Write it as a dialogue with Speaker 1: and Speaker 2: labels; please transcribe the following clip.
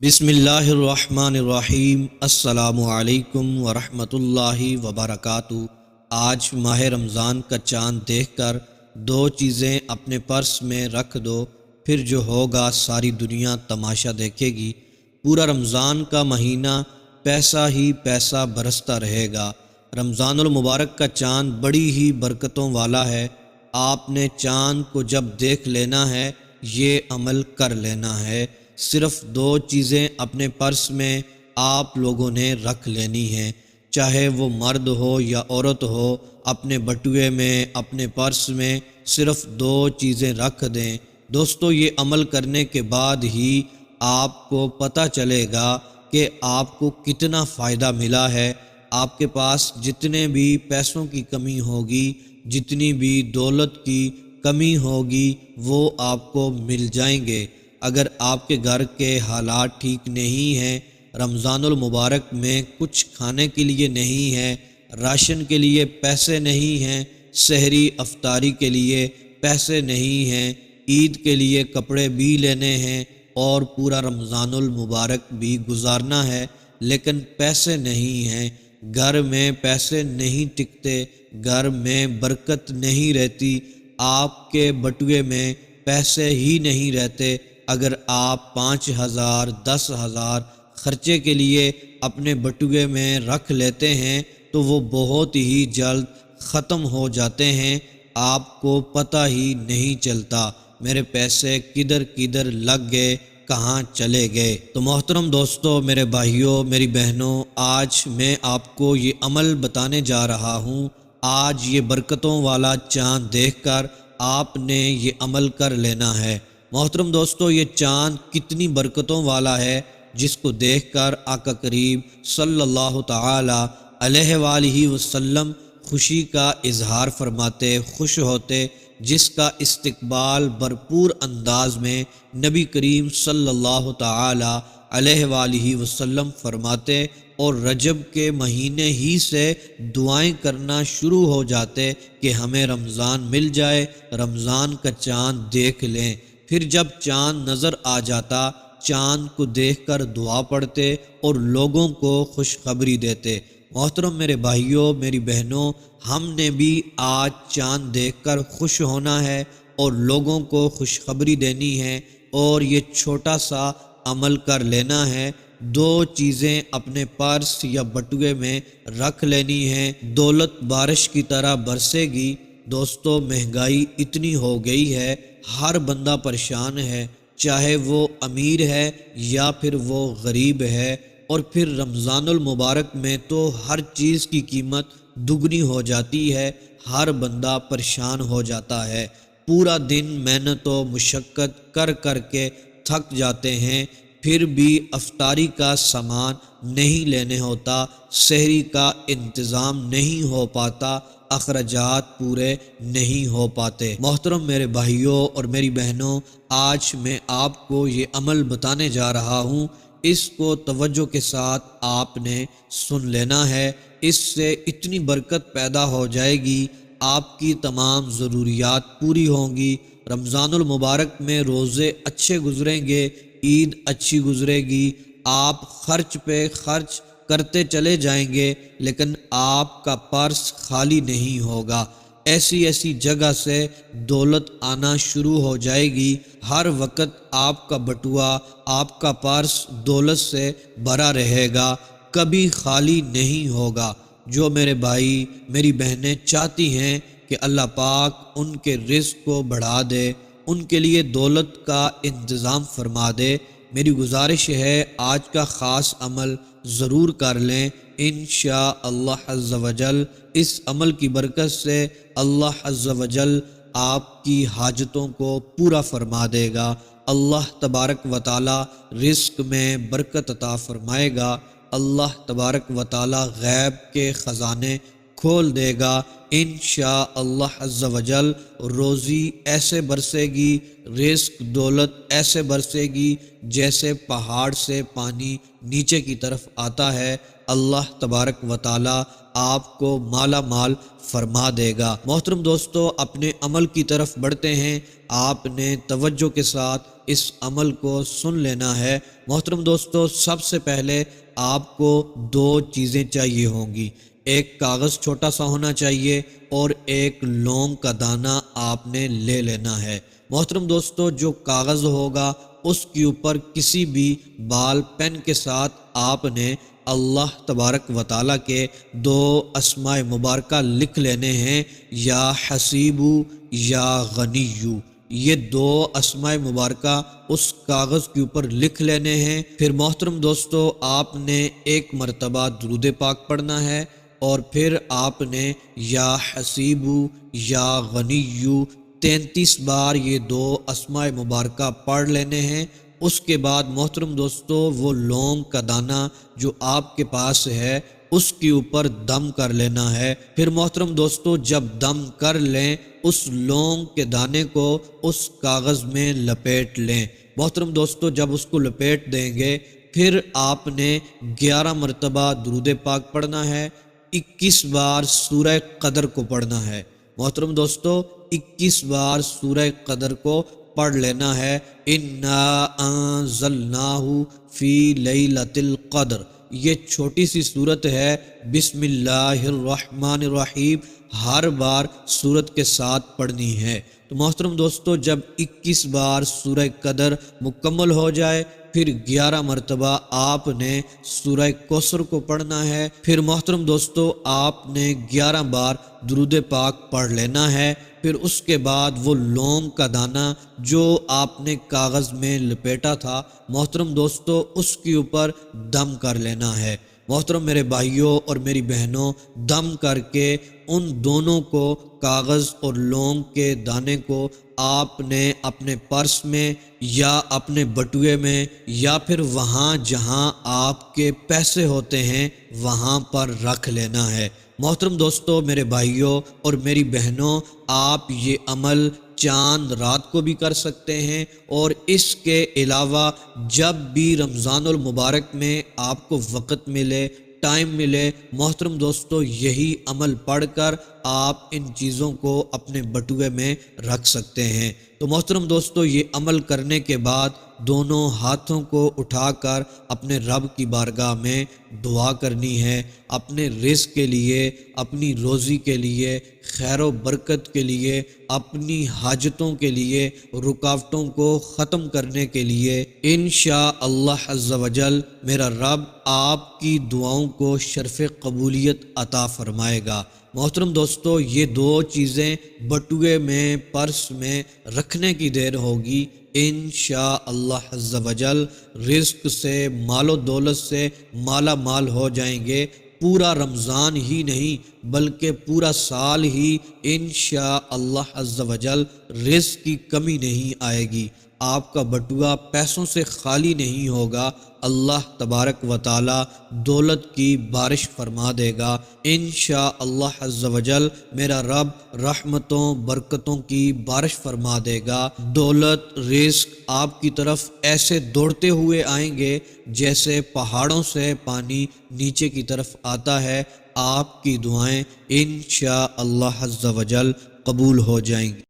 Speaker 1: بسم اللہ الرحمن الرحیم۔ السلام علیکم ورحمۃ اللہ وبرکاتہ۔ آج ماہ رمضان کا چاند دیکھ کر دو چیزیں اپنے پرس میں رکھ دو، پھر جو ہوگا ساری دنیا تماشا دیکھے گی۔ پورا رمضان کا مہینہ پیسہ ہی پیسہ برستا رہے گا۔ رمضان المبارک کا چاند بڑی ہی برکتوں والا ہے۔ آپ نے چاند کو جب دیکھ لینا ہے، یہ عمل کر لینا ہے۔ صرف دو چیزیں اپنے پرس میں آپ لوگوں نے رکھ لینی ہیں، چاہے وہ مرد ہو یا عورت ہو۔ اپنے بٹوے میں، اپنے پرس میں صرف دو چیزیں رکھ دیں۔ دوستو، یہ عمل کرنے کے بعد ہی آپ کو پتہ چلے گا کہ آپ کو کتنا فائدہ ملا ہے۔ آپ کے پاس جتنے بھی پیسوں کی کمی ہوگی، جتنی بھی دولت کی کمی ہوگی، وہ آپ کو مل جائیں گے۔ اگر آپ کے گھر کے حالات ٹھیک نہیں ہیں، رمضان المبارک میں کچھ کھانے کے لیے نہیں ہے، راشن کے لیے پیسے نہیں ہیں، سحری افطاری کے لیے پیسے نہیں ہیں، عید کے لیے کپڑے بھی لینے ہیں اور پورا رمضان المبارک بھی گزارنا ہے، لیکن پیسے نہیں ہیں، گھر میں پیسے نہیں ٹکتے، گھر میں برکت نہیں رہتی، آپ کے بٹوے میں پیسے ہی نہیں رہتے۔ اگر آپ 5,000 10,000 خرچے کے لیے اپنے بٹوے میں رکھ لیتے ہیں تو وہ بہت ہی جلد ختم ہو جاتے ہیں، آپ کو پتہ ہی نہیں چلتا میرے پیسے کدھر کدھر لگ گئے، کہاں چلے گئے۔ تو محترم دوستو، میرے بھائیوں، میری بہنوں، آج میں آپ کو یہ عمل بتانے جا رہا ہوں۔ آج یہ برکتوں والا چاند دیکھ کر آپ نے یہ عمل کر لینا ہے۔ محترم دوستو، یہ چاند کتنی برکتوں والا ہے، جس کو دیکھ کر آقا کریم صلی اللہ تعالی علیہ وآلہ وسلم خوشی کا اظہار فرماتے، خوش ہوتے، جس کا استقبال بھرپور انداز میں نبی کریم صلی اللہ تعالی علیہ وآلہ وسلم فرماتے، اور رجب کے مہینے ہی سے دعائیں کرنا شروع ہو جاتے کہ ہمیں رمضان مل جائے، رمضان کا چاند دیکھ لیں۔ پھر جب چاند نظر آ جاتا، چاند کو دیکھ کر دعا پڑھتے اور لوگوں کو خوشخبری دیتے۔ محترم میرے بھائیوں، میری بہنوں، ہم نے بھی آج چاند دیکھ کر خوش ہونا ہے اور لوگوں کو خوشخبری دینی ہے، اور یہ چھوٹا سا عمل کر لینا ہے۔ دو چیزیں اپنے پرس یا بٹوے میں رکھ لینی ہیں۔ دولت بارش کی طرح برسے گی۔ دوستو، مہنگائی اتنی ہو گئی ہے، ہر بندہ پریشان ہے، چاہے وہ امیر ہے یا پھر وہ غریب ہے، اور پھر رمضان المبارک میں تو ہر چیز کی قیمت دگنی ہو جاتی ہے، ہر بندہ پریشان ہو جاتا ہے۔ پورا دن محنت و مشقت کر کر کے تھک جاتے ہیں، پھر بھی افطاری کا سامان نہیں لینے ہوتا، سحری کا انتظام نہیں ہو پاتا، اخراجات پورے نہیں ہو پاتے۔ محترم میرے بھائیوں اور میری بہنوں، آج میں آپ کو یہ عمل بتانے جا رہا ہوں، اس کو توجہ کے ساتھ آپ نے سن لینا ہے۔ اس سے اتنی برکت پیدا ہو جائے گی، آپ کی تمام ضروریات پوری ہوں گی۔ رمضان المبارک میں روزے اچھے گزریں گے، عید اچھی گزرے گی، آپ خرچ پہ خرچ کرتے چلے جائیں گے، لیکن آپ کا پرس خالی نہیں ہوگا۔ ایسی ایسی جگہ سے دولت آنا شروع ہو جائے گی، ہر وقت آپ کا بٹوا، آپ کا پرس دولت سے بھرا رہے گا، کبھی خالی نہیں ہوگا۔ جو میرے بھائی، میری بہنیں چاہتی ہیں کہ اللہ پاک ان کے رزق کو بڑھا دے، ان کے لیے دولت کا انتظام فرما دے، میری گزارش ہے آج کا خاص عمل ضرور کر لیں۔ انشاءاللہ عز و جل اس عمل کی برکت سے اللہ عز و جل آپ کی حاجتوں کو پورا فرما دے گا۔ اللہ تبارک و تعالی رزق میں برکت عطا فرمائے گا، اللہ تبارک و تعالی غیب کے خزانے کھول دے گا۔ انشاءاللہ عز و جل روزی ایسے برسے گی، رزق دولت ایسے برسے گی جیسے پہاڑ سے پانی نیچے کی طرف آتا ہے۔ اللہ تبارک و تعالی آپ کو مالا مال فرما دے گا۔ محترم دوستو، اپنے عمل کی طرف بڑھتے ہیں۔ آپ نے توجہ کے ساتھ اس عمل کو سن لینا ہے۔ محترم دوستو، سب سے پہلے آپ کو دو چیزیں چاہیے ہوں گی۔ ایک کاغذ چھوٹا سا ہونا چاہیے اور ایک لونگ کا دانہ آپ نے لے لینا ہے۔ محترم دوستو، جو کاغذ ہوگا اس کے اوپر کسی بھی بال پین کے ساتھ آپ نے اللہ تبارک و تعالیٰ کے دو اسماء مبارکہ لکھ لینے ہیں، یا حسیبو یا غنیو۔ یہ دو اسماء مبارکہ اس کاغذ کے اوپر لکھ لینے ہیں۔ پھر محترم دوستو، آپ نے ایک مرتبہ درود پاک پڑھنا ہے اور پھر آپ نے یا حسیبو یا غنیو 33 بار یہ دو اسماء مبارکہ پڑھ لینے ہیں۔ اس کے بعد محترم دوستو، وہ لونگ کا دانہ جو آپ کے پاس ہے اس کے اوپر دم کر لینا ہے۔ پھر محترم دوستو، جب دم کر لیں اس لونگ کے دانے کو اس کاغذ میں لپیٹ لیں۔ محترم دوستو، جب اس کو لپیٹ دیں گے پھر آپ نے 11 مرتبہ درود پاک پڑھنا ہے، 21 بار سورہ قدر کو پڑھنا ہے۔ محترم دوستو، 21 بار سورہ قدر کو پڑھ لینا ہے۔ انا انزلناہ فی لیلۃ القدر، یہ چھوٹی سی صورت ہے۔ بسم اللہ الرحمن الرحیم ہر بار صورت کے ساتھ پڑھنی ہے۔ تو محترم دوستو، جب 21 بار سورہ قدر مکمل ہو جائے پھر 11 مرتبہ آپ نے سورہ کوثر کو پڑھنا ہے۔ پھر محترم دوستو، آپ نے 11 بار درود پاک پڑھ لینا ہے۔ پھر اس کے بعد وہ لونگ کا دانہ جو آپ نے کاغذ میں لپیٹا تھا محترم دوستو، اس کے اوپر دم کر لینا ہے۔ محترم میرے بھائیوں اور میری بہنوں، دم کر کے ان دونوں کو، کاغذ اور لونگ کے دانے کو آپ نے اپنے پرس میں یا اپنے بٹوے میں یا پھر وہاں جہاں آپ کے پیسے ہوتے ہیں وہاں پر رکھ لینا ہے۔ محترم دوستو، میرے بھائیوں اور میری بہنوں، آپ یہ عمل چاند رات کو بھی کر سکتے ہیں، اور اس کے علاوہ جب بھی رمضان المبارک میں آپ کو وقت ملے، ٹائم ملے، محترم دوستو یہی عمل پڑھ کر آپ ان چیزوں کو اپنے بٹوے میں رکھ سکتے ہیں۔ تو محترم دوستو، یہ عمل کرنے کے بعد دونوں ہاتھوں کو اٹھا کر اپنے رب کی بارگاہ میں دعا کرنی ہے، اپنے رزق کے لیے، اپنی روزی کے لیے، خیر و برکت کے لیے، اپنی حاجتوں کے لیے، رکاوٹوں کو ختم کرنے کے لیے۔ انشاءاللہ عز و جل میرا رب آپ کی دعاؤں کو شرف قبولیت عطا فرمائے گا۔ محترم دوستو، یہ دو چیزیں بٹوے میں، پرس میں رکھنے کی دیر ہوگی، انشاءاللہ عز و جل رزق سے، مال و دولت سے مالا مال ہو جائیں گے۔ پورا رمضان ہی نہیں بلکہ پورا سال ہی انشاءاللہ عز و جل رزق کی کمی نہیں آئے گی۔ آپ کا بٹوا پیسوں سے خالی نہیں ہوگا، اللہ تبارک و تعالی دولت کی بارش فرما دے گا انشاءاللہ عز و جل۔ میرا رب رحمتوں برکتوں کی بارش فرما دے گا، دولت رزق آپ کی طرف ایسے دوڑتے ہوئے آئیں گے جیسے پہاڑوں سے پانی نیچے کی طرف آتا ہے۔ آپ کی دعائیں انشاءاللہ عز و جل قبول ہو جائیں گی۔